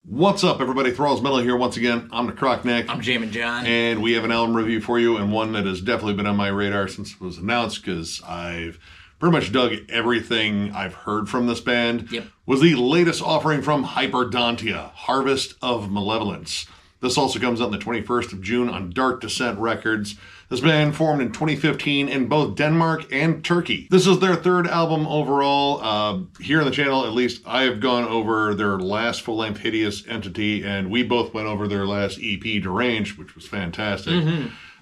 What's up, everybody? Thralls Metal here once again. I'm Necrotic Nick. I'm Jammin John. And we have an album review for you, and one that has definitely been on my radar since it was announced, because I've pretty much dug everything I've heard from this band. Yep. Was the latest offering from Hyperdontia, Harvest of Malevolence. This also comes out on the 21st of June on Dark Descent Records. This band formed in 2015 in both Denmark and Turkey. This is their third album overall. Here on the channel, at least, I have gone over their last full-length Hideous Entity, and we both went over their last EP, Deranged, which was fantastic.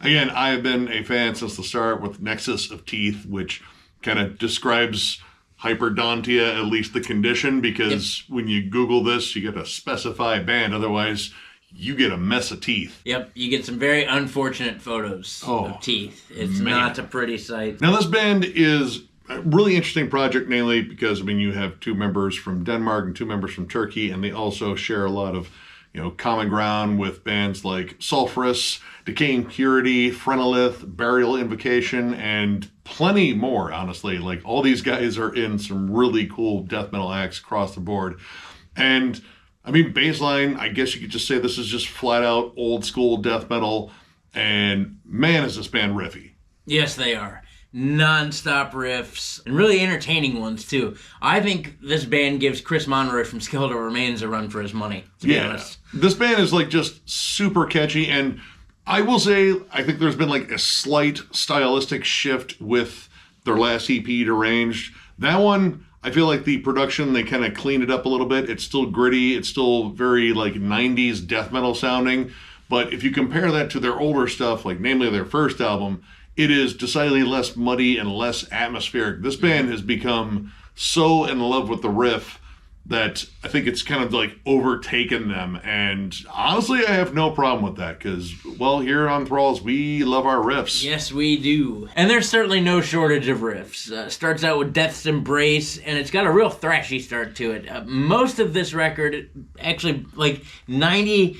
Again, I have been a fan since the start with Nexus of Teeth, which kind of describes Hyperdontia, at least the condition, because when you Google this, you get to specify band. Otherwise, you get a mess of teeth. Yep, you get some very unfortunate photos of teeth. It's not a pretty sight. Now, this band is a really interesting project, namely because, I mean, you have two members from Denmark and two members from Turkey, and they also share a lot of, common ground with bands like Sulphurous, Decaying Purity, Phrenolith, Burial Invocation, and plenty more, honestly. Like, all these guys are in some really cool death metal acts across the board. And I mean, baseline, I guess you could just say this is just flat out old school death metal, and man, is this band riffy. Yes, they are. Non-stop riffs, and really entertaining ones, too. I think this band gives Chris Monroe from Skeletal Remains a run for his money, to be honest. This band is like just super catchy, and I will say, I think there's been like a slight stylistic shift with their last EP, Deranged. That one, I feel like the production, they kind of cleaned it up a little bit. It's still gritty. It's still very like 90s death metal sounding. But if you compare that to their older stuff, like namely their first album, it is decidedly less muddy and less atmospheric. This band has become so in love with the riff that I think it's kind of like overtaken them. And honestly, I have no problem with that because, well, here on Thralls, we love our riffs. Yes, we do. And there's certainly no shortage of riffs. Starts out with Death's Embrace, and it's got a real thrashy start to it. Most of this record, actually, like 96%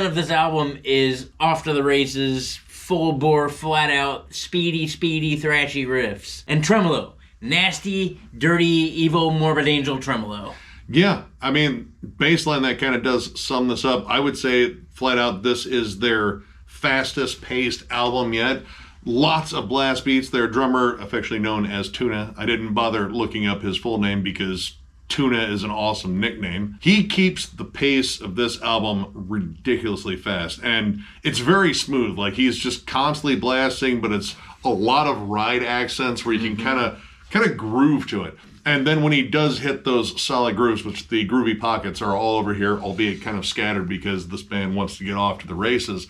of this album is off to the races, full bore, flat out, speedy, thrashy riffs. And tremolo. Nasty, dirty, evil, morbid angel tremolo. Yeah, I mean, baseline, that kind of does sum this up. I would say, flat out, this is their fastest paced album yet. Lots of blast beats. Their drummer, affectionately known as Tuna. I didn't bother looking up his full name because Tuna is an awesome nickname. He keeps the pace of this album ridiculously fast, and it's very smooth. Like, he's just constantly blasting, but it's a lot of ride accents where you can kind of groove to it. And then when he does hit those solid grooves, which the groovy pockets are all over here, albeit kind of scattered because this band wants to get off to the races,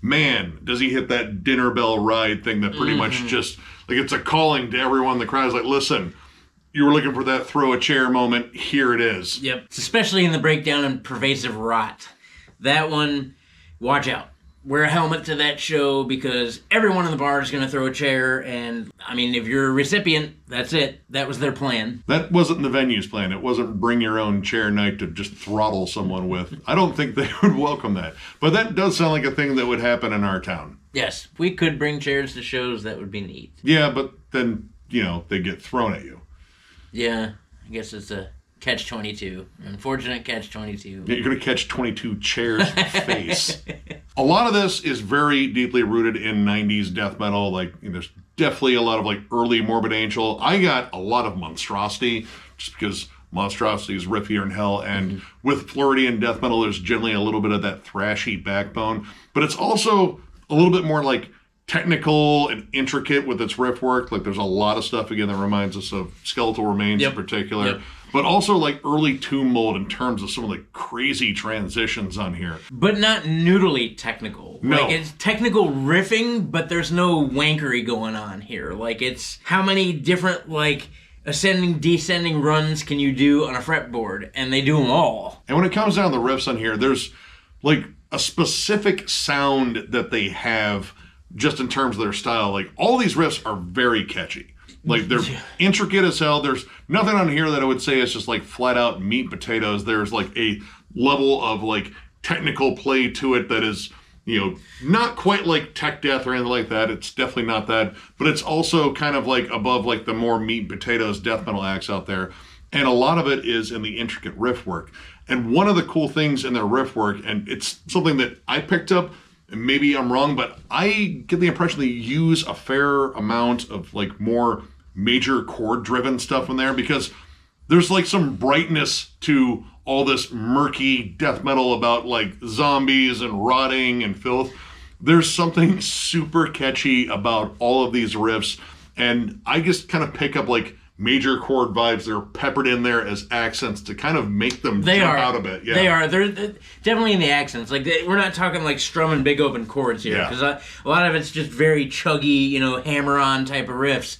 man, does he hit that dinner bell ride thing that pretty much just, like, it's a calling to everyone in the crowd. It's like, listen, you were looking for that throw a chair moment, here it is. Yep, especially in the breakdown and pervasive rot. That one, watch out. Wear a helmet to that show because everyone in the bar is going to throw a chair, and, I mean, if you're a recipient, that's it. That was their plan. That wasn't the venue's plan. It wasn't bring your own chair night to just throttle someone with. I don't think they would welcome that. But that does sound like a thing that would happen in our town. Yes, if we could bring chairs to shows, that would be neat. Yeah, but then, they get thrown at you. Yeah, I guess it's a catch-22. Unfortunate catch-22. You're going to catch 22 chairs in the face. A lot of this is very deeply rooted in 90s death metal. Like, there's definitely a lot of, like, early Morbid Angel. I got a lot of Monstrosity, just because Monstrosity is riffier than hell. And with Floridian death metal, there's generally a little bit of that thrashy backbone. But it's also a little bit more, like, technical and intricate with its riff work. Like, there's a lot of stuff, again, that reminds us of Skeletal Remains in particular. But also, like, early Tomb Mold in terms of some of the crazy transitions on here. But not noodly technical. No. Like, it's technical riffing, but there's no wankery going on here. Like, it's how many different, like, ascending, descending runs can you do on a fretboard? And they do them all. And when it comes down to the riffs on here, there's, like, a specific sound that they have just in terms of their style. Like, all these riffs are very catchy. Like, they're intricate as hell. There's nothing on here that I would say is just, like, flat out meat and potatoes. There's, like, a level of, like, technical play to it that is, not quite like tech death or anything like that. It's definitely not that. But it's also kind of, like, above, like, the more meat and potatoes death metal acts out there. And a lot of it is in the intricate riff work. And one of the cool things in their riff work, and it's something that I picked up, and maybe I'm wrong, but I get the impression they use a fair amount of like more major chord driven stuff in there, because there's like some brightness to all this murky death metal about like zombies and rotting and filth. There's something super catchy about all of these riffs, and I just kind of pick up like major chord vibes that are peppered in there as accents to kind of make them jump out a bit. Yeah. They are. They're definitely in the accents. Like we're not talking like strumming big open chords here, because a lot of it's just very chuggy, you know, hammer-on type of riffs.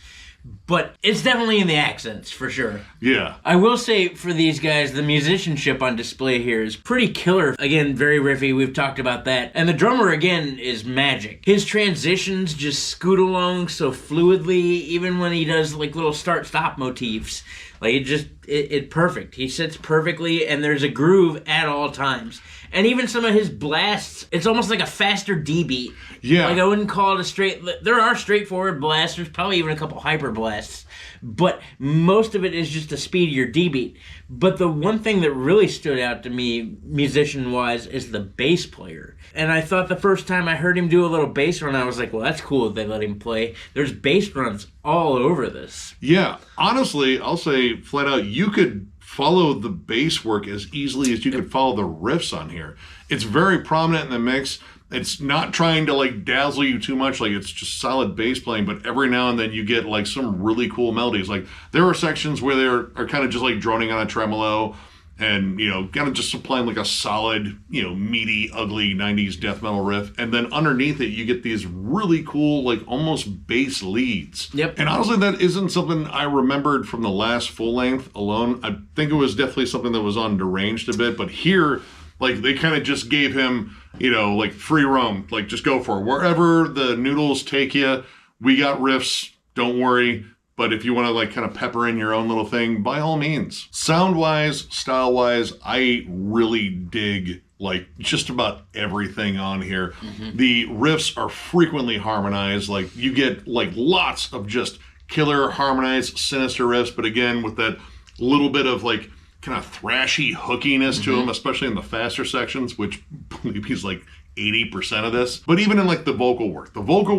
But it's definitely in the accents, for sure. Yeah. I will say, for these guys, the musicianship on display here is pretty killer. Again, very riffy. We've talked about that. And the drummer, again, is magic. His transitions just scoot along so fluidly, even when he does, like, little start-stop motifs. Like, it's perfect. He sits perfectly, and there's a groove at all times. And even some of his blasts, it's almost like a faster D beat. Yeah. Like, I wouldn't call it a straight... There are straightforward blasts. There's probably even a couple hyper blasts. But most of it is just a speedier D beat. But the one thing that really stood out to me, musician-wise, is the bass player. And I thought the first time I heard him do a little bass run, I was like, well, that's cool that they let him play. There's bass runs all over this. Yeah. Honestly, I'll say flat out, you could follow the bass work as easily as you could follow the riffs on here. It's very prominent in the mix. It's not trying to like dazzle you too much. Like, it's just solid bass playing, but every now and then you get like some really cool melodies. Like, there are sections where they are kind of just like droning on a tremolo and, you know, kind of just supplying like a solid, you know, meaty, ugly 90s death metal riff. And then underneath it, you get these really cool, like almost bass leads. Yep. And honestly, that isn't something I remembered from the last full length alone. I think it was definitely something that was on Deranged a bit, but here, like, they kind of just gave him, you know, like free roam. Like, just go for it. Wherever the noodles take you, we got riffs, don't worry. But if you want to like kind of pepper in your own little thing, by all means. Sound-wise, style-wise, I really dig like just about everything on here. Mm-hmm. The riffs are frequently harmonized. Like, you get like lots of just killer harmonized sinister riffs, but again with that little bit of like kind of thrashy hookiness to them, especially in the faster sections, which I believe he's like 80% of this. But even in like the vocal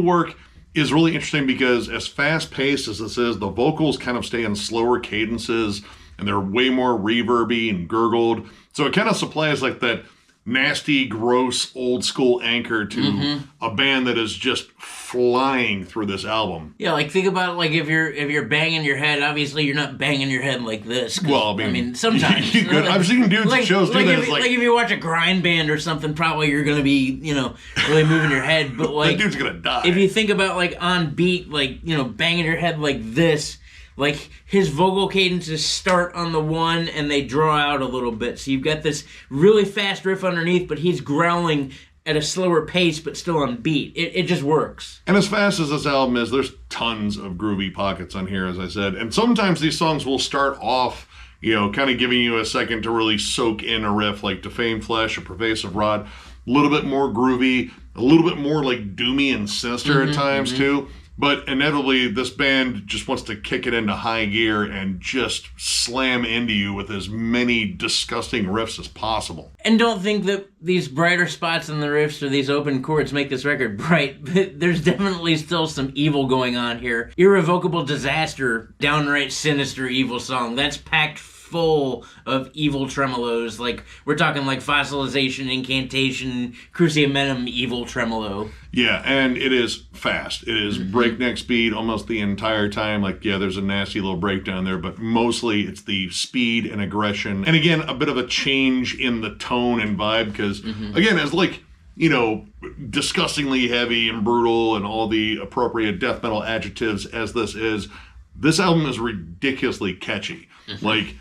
work is really interesting, because as fast-paced as this is, the vocals kind of stay in slower cadences, and they're way more reverby and gurgled. So it kind of supplies like that nasty, gross, old-school anchor to a band that is just flying through this album. Yeah, like think about it, like if you're banging your head, obviously you're not banging your head like this. Well, I mean sometimes. You could. I've seen dudes at shows do that. Like if you watch a grind band or something, probably you're going to be, you know, really moving your head. But like, that dude's going to die. If you think about like on beat, like, you know, banging your head like this, like his vocal cadences start on the one and they draw out a little bit. So you've got this really fast riff underneath, but he's growling at a slower pace, but still on beat. It just works. And as fast as this album is, there's tons of groovy pockets on here, as I said. And sometimes these songs will start off, you know, kind of giving you a second to really soak in a riff, like Defamed Flesh or Pervasive Rot. A little bit more groovy, a little bit more like doomy and sinister at times too. But inevitably, this band just wants to kick it into high gear and just slam into you with as many disgusting riffs as possible. And don't think that these brighter spots in the riffs or these open chords make this record bright. But there's definitely still some evil going on here. Irrevocable Disaster, downright sinister evil song. That's packed full of evil tremolos. Like, we're talking like Fossilization, Incantation, Cruciamentum evil tremolo. Yeah, and it is fast. It is breakneck speed almost the entire time. Like, yeah, there's a nasty little breakdown there, but mostly it's the speed and aggression. And again, a bit of a change in the tone and vibe, because, again, as like, you know, disgustingly heavy and brutal and all the appropriate death metal adjectives as this album is ridiculously catchy. Like,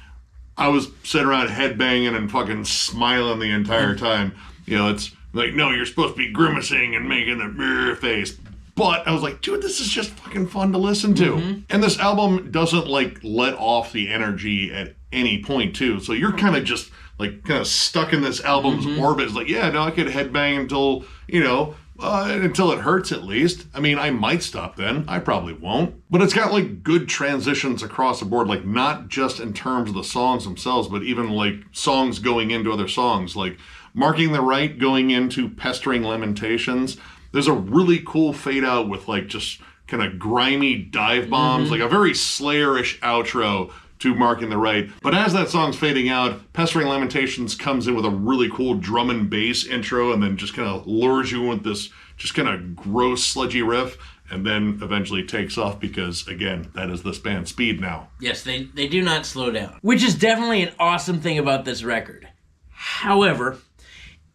I was sitting around headbanging and fucking smiling the entire time. You know, it's like, no, you're supposed to be grimacing and making a mirror face. But I was like, dude, this is just fucking fun to listen to. And this album doesn't like let off the energy at any point too. So you're kind of just like kind of stuck in this album's orbit. It's like, yeah, no, I could headbang until, you know, until it hurts at least. I mean, I might stop then. I probably won't. But it's got like good transitions across the board, like not just in terms of the songs themselves, but even like songs going into other songs, like Marking the Right going into Pestering Lamentations. There's a really cool fade out with like just kind of grimy dive bombs, like a very Slayer-ish outro to Marking the Right. But as that song's fading out, Pestering Lamentations comes in with a really cool drum and bass intro and then just kind of lures you in with this just kind of gross, sludgy riff, and then eventually takes off because, again, that is this band's speed now. Yes, they do not slow down, which is definitely an awesome thing about this record. However,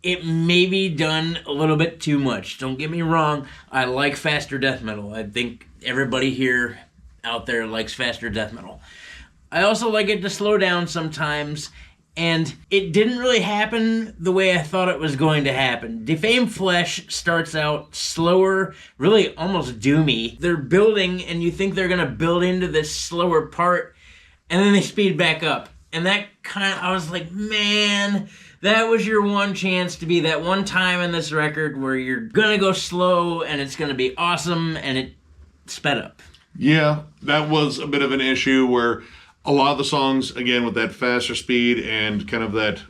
it may be done a little bit too much. Don't get me wrong, I like faster death metal. I think everybody here out there likes faster death metal. I also like it to slow down sometimes, and it didn't really happen the way I thought it was going to happen. Defamed Flesh starts out slower, really almost doomy. They're building, and you think they're going to build into this slower part, and then they speed back up. And that I was like, man, that was your one chance to be that one time in this record where you're going to go slow, and it's going to be awesome, and it sped up. Yeah, that was a bit of an issue where a lot of the songs, again, with that faster speed and kind of that,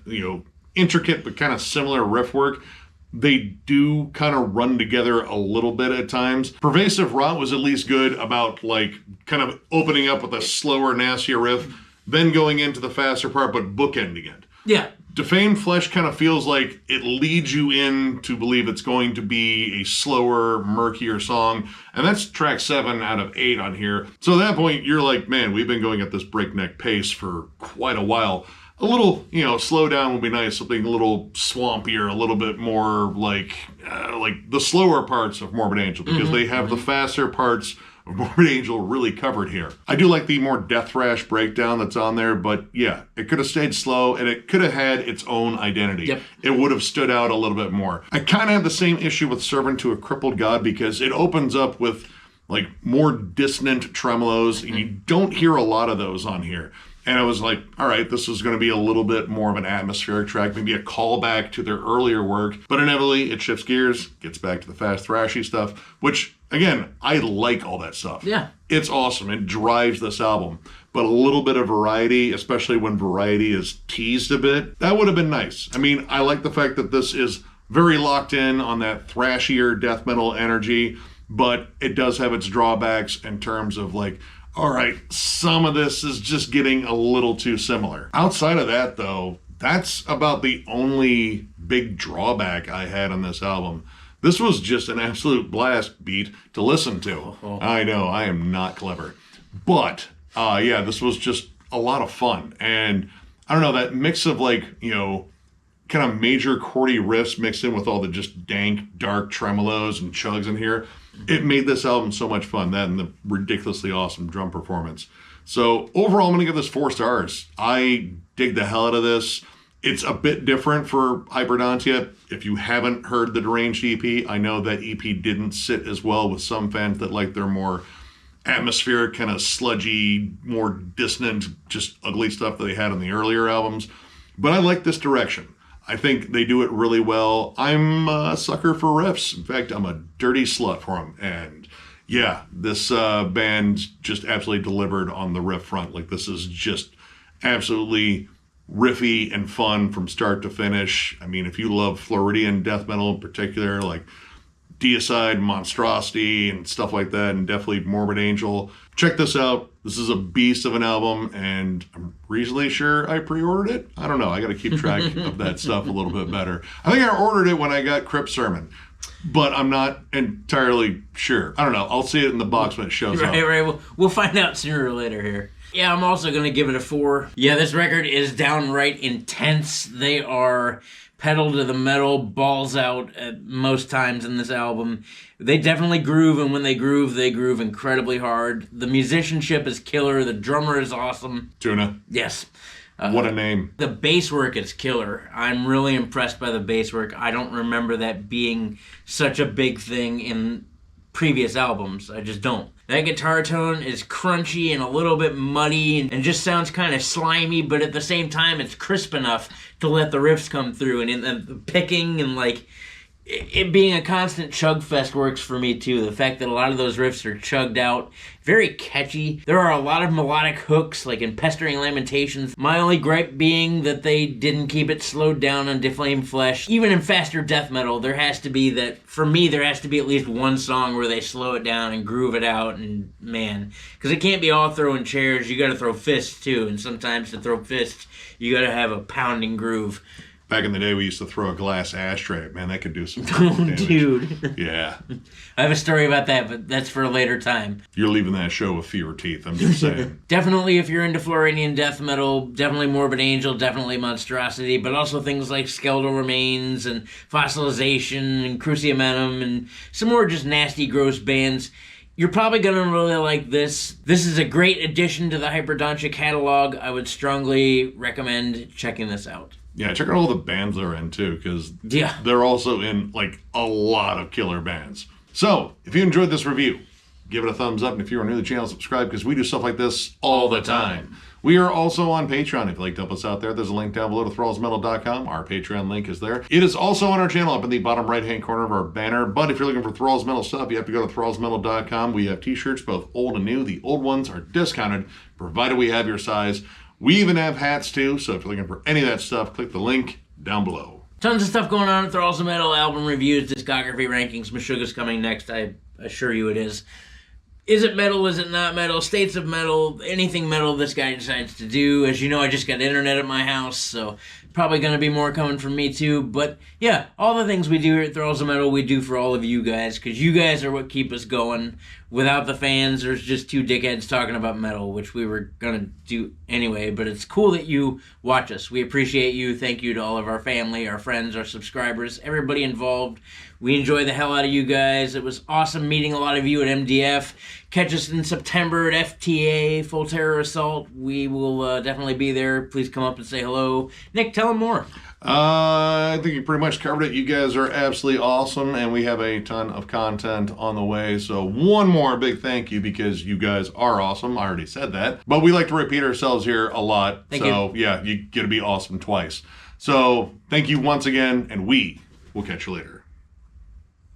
intricate but kind of similar riff work, they do kind of run together a little bit at times. Pervasive Rot was at least good about, like, kind of opening up with a slower, nastier riff, then going into the faster part, but bookending it. Yeah. Defamed Flesh kind of feels like it leads you in to believe it's going to be a slower, murkier song. And that's track 7 out of 8 on here. So at that point, you're like, man, we've been going at this breakneck pace for quite a while. A little, slow down would be nice. Something a little swampier, a little bit more like the slower parts of Morbid Angel, because they have the faster parts of Morbid Angel really covered here. I do like the more death thrash breakdown that's on there, but yeah, it could have stayed slow and it could have had its own identity. Yep. It would have stood out a little bit more. I kind of have the same issue with Servant to a Crippled God because it opens up with like more dissonant tremolos, and you don't hear a lot of those on here. And I was like, all right, this is going to be a little bit more of an atmospheric track, maybe a callback to their earlier work. But inevitably, it shifts gears, gets back to the fast thrashy stuff, which, again, I like all that stuff. Yeah. It's awesome. It drives this album. But a little bit of variety, especially when variety is teased a bit, that would have been nice. I mean, I like the fact that this is very locked in on that thrashier death metal energy, but it does have its drawbacks in terms of like, all right, some of this is just getting a little too similar. Outside of that, though, that's about the only big drawback I had on this album. This was just an absolute blast beat to listen to. I know, I am not clever. But, yeah, this was just a lot of fun. And I don't know, that mix of like, kind of major chordy riffs mixed in with all the just dank, dark tremolos and chugs in here, it made this album so much fun. That and the ridiculously awesome drum performance. So overall, I'm going to give this 4 stars. I dig the hell out of this. It's a bit different for Hyperdontia. If you haven't heard the Deranged EP, I know that EP didn't sit as well with some fans that like their more atmospheric, kind of sludgy, more dissonant, just ugly stuff that they had in the earlier albums. But I like this direction. I think they do it really well. I'm a sucker for riffs. In fact, I'm a dirty slut for them. And yeah, this band just absolutely delivered on the riff front. Like, this is just absolutely riffy and fun from start to finish. I mean, if you love Floridian death metal in particular, like Deicide, Monstrosity, and stuff like that, and definitely Morbid Angel, check this out. This is a beast of an album, and I'm reasonably sure I pre-ordered it. I don't know. I got to keep track of that stuff a little bit better. I think I ordered it when I got Crypt Sermon, but I'm not entirely sure. I don't know. I'll see it in the box when it shows up. Right. We'll find out sooner or later here. Yeah, I'm also going to give it a 4. Yeah, this record is downright intense. They are pedal to the metal, balls out at most times in this album. They definitely groove, and when they groove incredibly hard. The musicianship is killer. The drummer is awesome. Tuna. Yes. What a name. The bass work is killer. I'm really impressed by the bass work. I don't remember that being such a big thing in previous albums. I just don't. That guitar tone is crunchy and a little bit muddy and just sounds kind of slimy, but at the same time it's crisp enough to let the riffs come through, and in the picking and like it being a constant chug fest works for me too. The fact that a lot of those riffs are chugged out, very catchy. There are a lot of melodic hooks, like in Pestering Lamentations. My only gripe being that they didn't keep it slowed down on Deflame Flesh. Even in faster death metal, there has to be at least one song where they slow it down and groove it out, and man, because it can't be all throwing chairs. You got to throw fists too, and sometimes to throw fists, you got to have a pounding groove. Back in the day, we used to throw a glass ashtray. Man, that could do some damage. Dude. Yeah. I have a story about that, but that's for a later time. You're leaving that show with fewer teeth, I'm just saying. Definitely, if you're into Floridian death metal, definitely Morbid Angel, definitely Monstrosity, but also things like Skeletal Remains and Fossilization and Cruciamentum and some more just nasty, gross bands. You're probably going to really like this. This is a great addition to the Hyperdontia catalog. I would strongly recommend checking this out. Yeah, check out all the bands they're in, too, because yeah, they're also in, like, a lot of killer bands. So, if you enjoyed this review, give it a thumbs up, and if you are new to the channel, subscribe, because we do stuff like this all the time. We are also on Patreon. If you'd like to help us out there, there's a link down below to thrallsmetal.com. Our Patreon link is there. It is also on our channel up in the bottom right-hand corner of our banner, but if you're looking for Thralls Metal stuff, you have to go to thrallsmetal.com. We have t-shirts, both old and new. The old ones are discounted, provided we have your size. We even have hats too, so if you're looking for any of that stuff, click the link down below. Tons of stuff going on at Thralls Metal, album reviews, discography rankings. Meshuggah's coming next, I assure you it is. Is it metal? Is it not metal? States of metal, anything metal this guy decides to do. As you know, I just got internet at my house, so probably going to be more coming from me too. But yeah, all the things we do here at Thralls Metal, we do for all of you guys, because you guys are what keep us going. Without the fans, there's just two dickheads talking about metal, which we were going to do anyway. But it's cool that you watch us. We appreciate you. Thank you to all of our family, our friends, our subscribers, everybody involved. We enjoy the hell out of you guys. It was awesome meeting a lot of you at MDF. Catch us in September at FTA, Full Terror Assault. We will definitely be there. Please come up and say hello. Nick, tell them more. I think you pretty much covered it. You guys are absolutely awesome, and we have a ton of content on the way. So one more big thank you, because you guys are awesome. I already said that. But we like to repeat ourselves here a lot. Thank you. Yeah, you get to be awesome twice. So thank you once again, and we will catch you later.